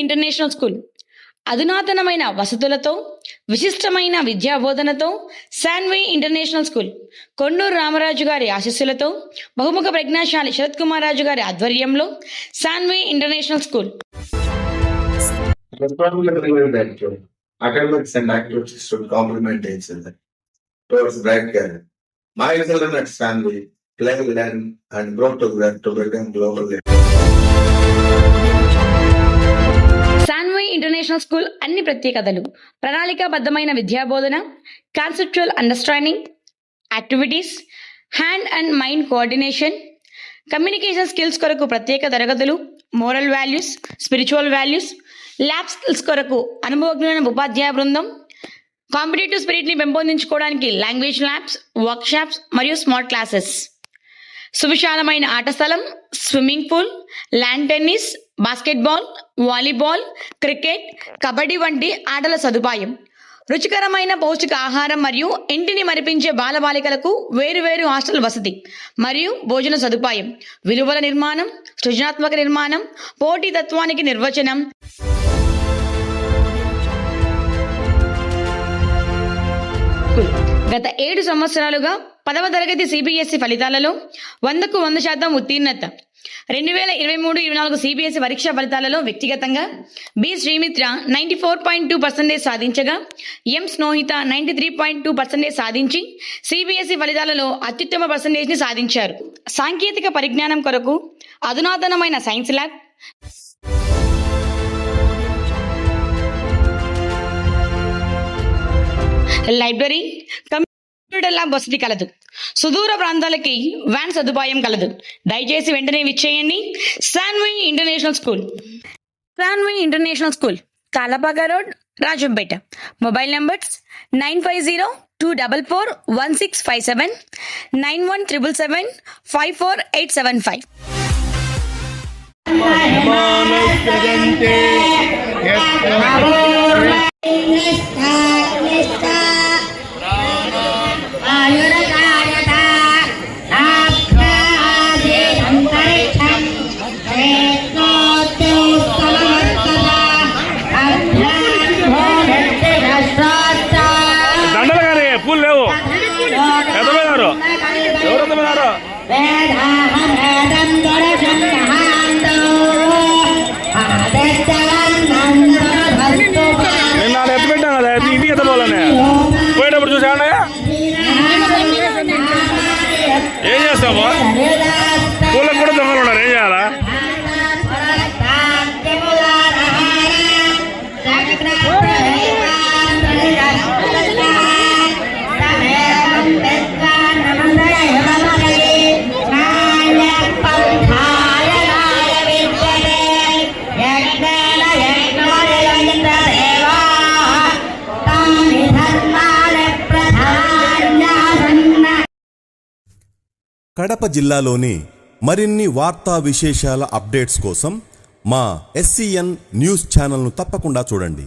International school అధునాతనమైన వసతులతో విశిష్టమైన విద్యాబోధనతో శాన్వి ఇంటర్నేషనల్ స్కూల్ కొండూరు రామరాజు గారి ఆశీస్సులతో బహుముఖ ప్రజ్ఞాశాలి శరత్ కుమార్ రాజు గారి ఆధ్వర్యంలో Shanvi international school academics and activities should complement each other towards bright career. My children at Stanley play, learn, and grow together to become global leaders. Shanvi international school అన్ని ప్రత్యేకతలు ప్రణాళికాబద్ధమైన విద్యాబోధన, conceptual understanding, activities, hand and mind coordination, communication skills కొరకు ప్రత్యేక తరగతులు, moral values, spiritual values, lab skills కొరకు అనుభవజ్ఞులైన ఉపాధ్యాయ బృందం, కాంపిటేటివ్ స్పిరిట్ని పెంపొందించుకోవడానికి లాంగ్వేజ్ ల్యాబ్స్, వర్క్షాప్స్ మరియు స్మార్ట్ క్లాసెస్, సువిశాలమైన ఆట స్థలం, swimming pool, land tennis, basketball, volleyball, cricket, kabaddi వంటి ఆటల సదుపాయం, రుచికరమైన పౌష్టిక ఆహారం మరియు ఇంటిని మరిపించే బాలబాలికలకు వేరువేరు హాస్టల్ వసతి మరియు భోజన సదుపాయం, విలువల నిర్మాణం, సృజనాత్మక నిర్మాణం, పోటీతత్వానికి నిర్వచనం. గత 7 సంవత్సరాలుగా 10వ తరగతి సిబిఎస్ఈ ఫలితాలలో 100కు 100% ఉత్తీర్ణత. 2023-24 సిబిఎస్ఈ పరీక్షా ఫలితాలలో వ్యక్తిగతంగా బి శ్రీమిత్ర 94.2% సాధించగా ఎం స్నోహిత 93.2% సాధించి సిబిఎస్ఈ ఫలితాలలో అత్యుత్తమ పర్సంటేజ్ని సాధించారు. సాంకేతిక పరిజ్ఞానం కొరకు అధునాతనమైన science lab, library, computer lab వసతి కలదు. సుదూర ప్రాంతాలకి వ్యాన్ సదుపాయం కలదు. దయచేసి వెంటనే విచ్చేయండి. Shanvi international school. Shanvi international school, Talapaka road, Rajampet. Mobile numbers 9502441657, 9177754875. నిన్న ఎత్తు పెట్టాను కదా, ఇంటికి ఎత్తపోవాలనే పోయేటప్పుడు చూసాను. ఏం చేస్తాము? పూలకు కూడా దొంగలు ఉన్నారు, ఏం చేయాలా? కడప జిల్లాలోని మరిన్ని వార్తా విశేషాల అప్డేట్స్ కోసం మా SCN న్యూస్ ఛానల్ను తప్పకుండా చూడండి.